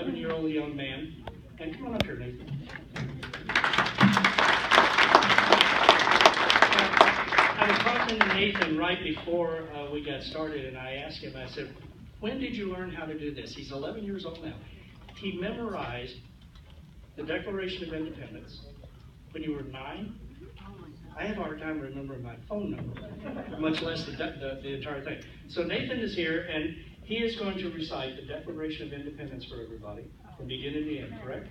11-year-old young man. And come on up here, Nathan. I was talking to Nathan right before we got started, and I asked him, I said, when did you learn how to do this? He's 11 years old now. He memorized the Declaration of Independence when you were 9. I have a hard time remembering my phone number, much less the entire thing. So Nathan is here, and he is going to recite the Declaration of Independence for everybody, from beginning to end, correct?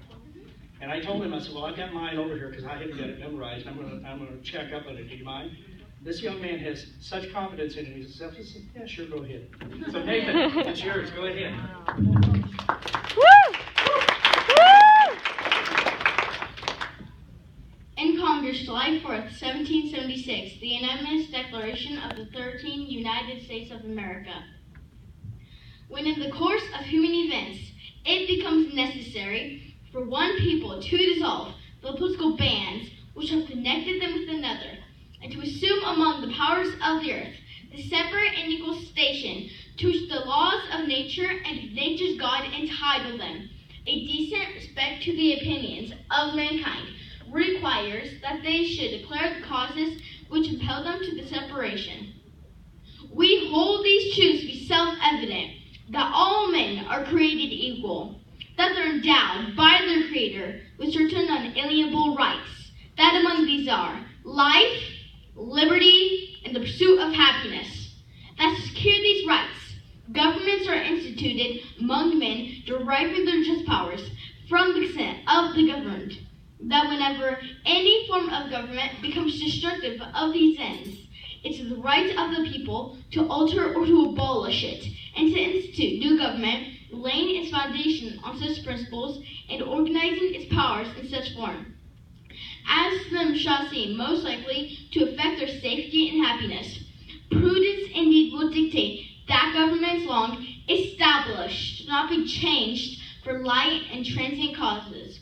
And I told him, I said, well, I've got mine over here because I haven't got it memorized. I'm going to check up on it. Do you mind? This young man has such confidence in himself. He said, yeah, sure, go ahead. So Nathan, it's yours. Go ahead. In Congress, July 4th, 1776, the unanimous declaration of the 13 United States of America. When in the course of human events, it becomes necessary for one people to dissolve the political bands which have connected them with another, and to assume among the powers of the earth the separate and equal station to which the laws of nature and nature's God entitle them, a decent respect to the opinions of mankind requires that they should declare the causes which impel them to the separation. We hold these truths to be self-evident, that all men are created equal, that they're endowed by their Creator with certain unalienable rights, that among these are life, liberty, and the pursuit of happiness. That to secure these rights, governments are instituted among men deriving their just powers from the consent of the governed. That whenever any form of government becomes destructive of these ends, it is the right of the people to alter or to abolish it, and to institute new government, laying its foundation on such principles and organizing its powers in such form as them shall seem most likely to affect their safety and happiness. Prudence indeed will dictate that governments long established should not be changed for light and transient causes.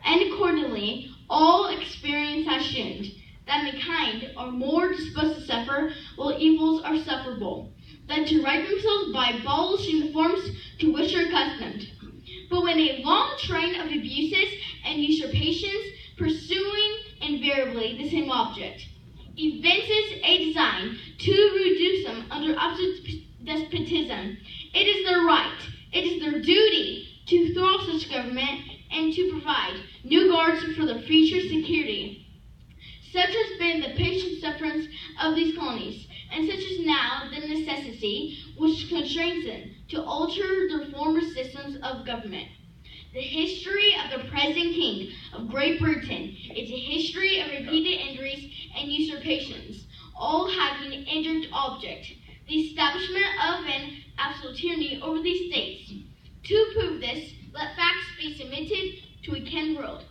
And accordingly, all experience has shown that mankind are more disposed to suffer while evils are sufferable, than to right themselves by abolishing the forms to which they are accustomed. But when a long train of abuses and usurpations pursuing invariably the same object evinces a design to reduce them under absolute despotism, it is their right, it is their duty to throw off such government and to provide new guards for their future security. Such has been the patient sufferance of these colonies, and such is now the necessity which constrains them to alter their former systems of government. The history of the present King of Great Britain is a history of repeated injuries and usurpations, all having an indirect object, the establishment of an absolute tyranny over these states. To prove this, let facts be submitted to a canned world.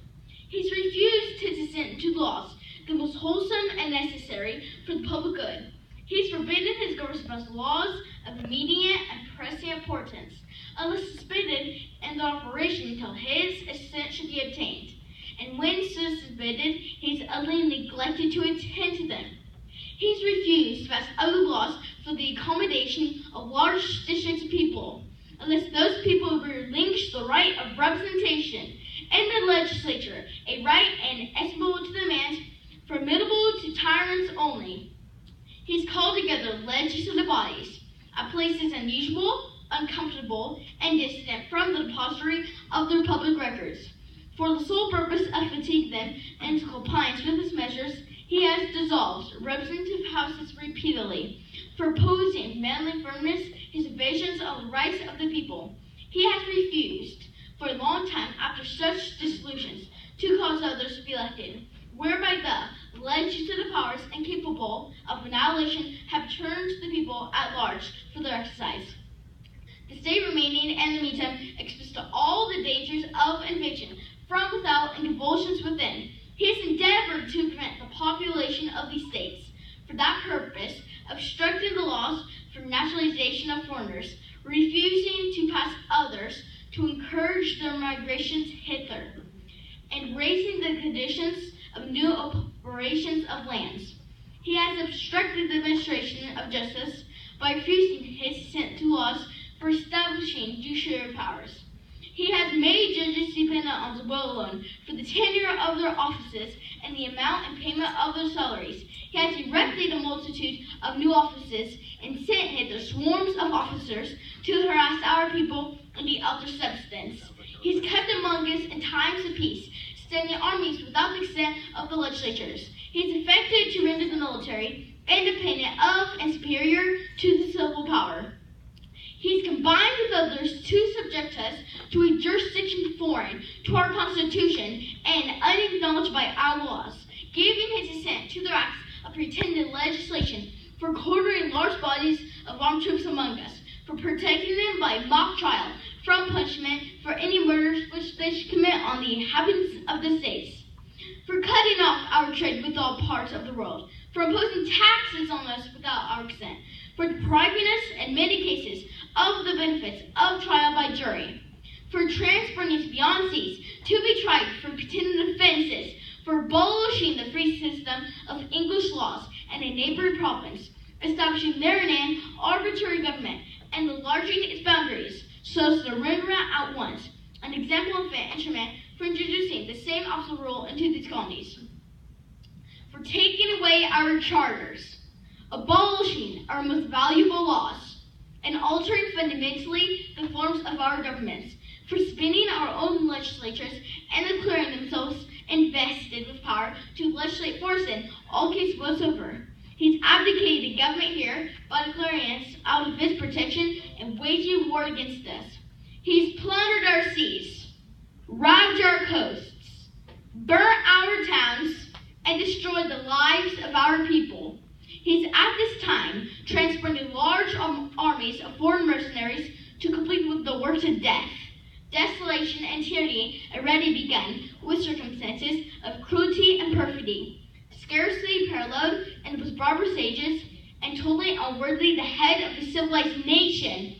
He's refused to dissent to laws, the most wholesome and necessary for the public good. He's forbidden his government's laws of immediate and pressing importance, unless suspended in the operation until his assent should be obtained. And when so suspended, he's utterly neglected to attend to them. He's refused to pass other laws for the accommodation of large districts of people, unless those people relinquish the right of representation in the legislature, a right inestimable to the man, formidable to tyrants only. He's called together legislative bodies at places unusual, uncomfortable, and distant from the depository of their public records. For the sole purpose of fatiguing them into compliance with his measures, he has dissolved representative houses repeatedly, for opposing manly firmness his evasions of the rights of the people. He has refused, for a long time after such dissolutions, to cause others to be elected, whereby the legislative powers incapable of annihilation have turned to the people at large for their exercise. The state remaining in the meantime exposed to all the dangers of invasion from without and convulsions within. He has endeavored to prevent the population of these states, for that purpose, obstructing the laws for naturalization of foreigners, refusing to pass others to encourage their migrations hither, and raising the conditions of new operations of lands. He has obstructed the administration of justice by refusing his assent to laws for establishing judiciary powers. He has made judges dependent on the will alone for the tenure of their offices and the amount and payment of their salaries. He has erected a multitude of new offices and sent hither swarms of officers to harass our people and eat out their substance. He has kept among us in times of peace, standing armies without the consent of the legislatures. He has effected to render the military independent of and superior to the civil power. He has combined with others to subject us to a jurisdiction foreign to our Constitution and unacknowledged by our laws, giving his assent to their acts of pretended legislation for quartering large bodies of armed troops among us, for protecting them by mock trial from punishment for any murders which they should commit on the inhabitants of the states, for cutting off our trade with all parts of the world, for imposing taxes on us without our consent, for depriving us, in many cases, of the benefits of trial by jury, for transporting us beyond seas to be tried for pretended offenses, for abolishing the free system of English laws in a neighboring province, establishing therein arbitrary government and enlarging its boundaries, so as to render it at once an example and fit instrument for introducing the same absolute rule into these colonies, for taking away our charters, abolishing our most valuable laws, and altering fundamentally the forms of our governments, for spinning our own legislatures and declaring themselves invested with power to legislate for us in all cases whatsoever. He's abdicated the government here by declaring us out of his protection and waging war against us. He's plundered our seas, ravaged our coasts, burnt our towns, and destroyed the lives of our people. He's at this time transporting large armies of foreign mercenaries to complete with the works of death, desolation, and tyranny already begun, with circumstances of cruelty and perfidy, scarcely paralleled in those barbarous ages, and totally unworthy the head of the civilized nation.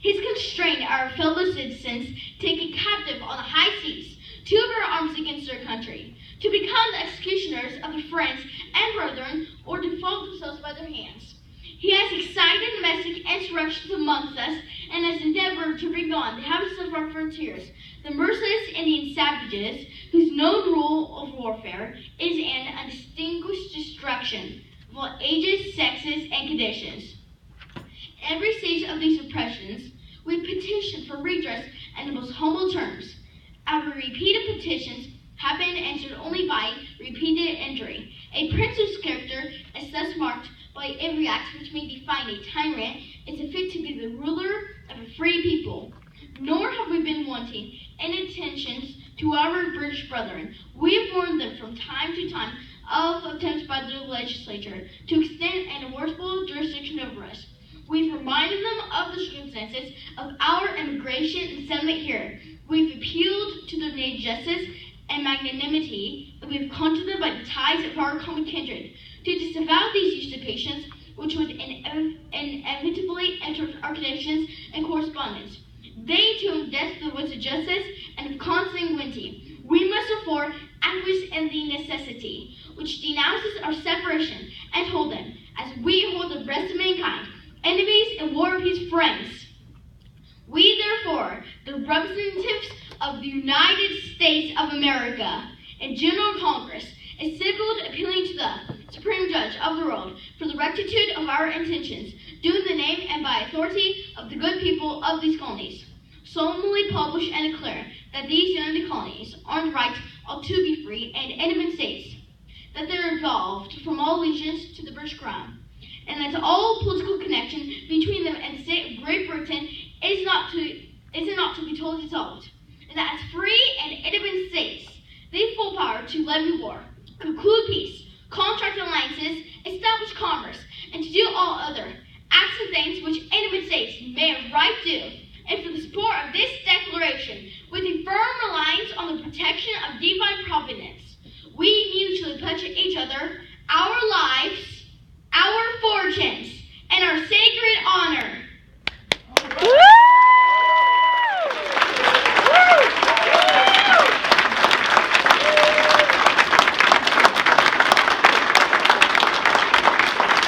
He's constrained our fellow citizens, taken captive on the high seas, to bear arms against their country, to become the executioners of their friends and brethren, or to fall themselves by their hands. He has excited domestic insurrections amongst us, and has endeavored to bring on the habits of our frontiers, the merciless Indian savages, whose known rule of warfare is an undistinguished destruction of all ages, sexes, and conditions. Every stage of these oppressions, we petition for redress in the most humble terms. Our repeated petitions have been answered only by repeated injury. A prince whose character is thus marked by every act which may define a tyrant is fit to be the ruler of a free people. Nor have we been wanting in attentions to our British brethren. We have warned them from time to time of attempts by the legislature to extend an enforceable jurisdiction over us. We've reminded them of the circumstances of our immigration and settlement here. We've appealed to their native justice and magnanimity, and we've conjured them by the ties of our common kindred to disavow these usurpations, which would inevitably enter our connections and correspondence. They to whom death the words of justice and of consanguinity. We must therefore acquiesce in the necessity which denounces our separation, and hold them, as we hold the rest of mankind, enemies and war of his friends. We therefore, the representatives of the United States of America in General Congress, assembled appealing to the Supreme Judge of the world for the rectitude of our intentions, due in the name and by authority of the good people of these colonies, solemnly publish and declare that these United Colonies are in right ought to be free and independent states, that they are absolved from all allegiance to the British Crown, and that all political connection between them and the state of Great Britain is not to be totally dissolved, and that as free and independent states, they have full power to levy war, conclude peace, contract alliances, establish commerce, and to do all other acts of things which independent states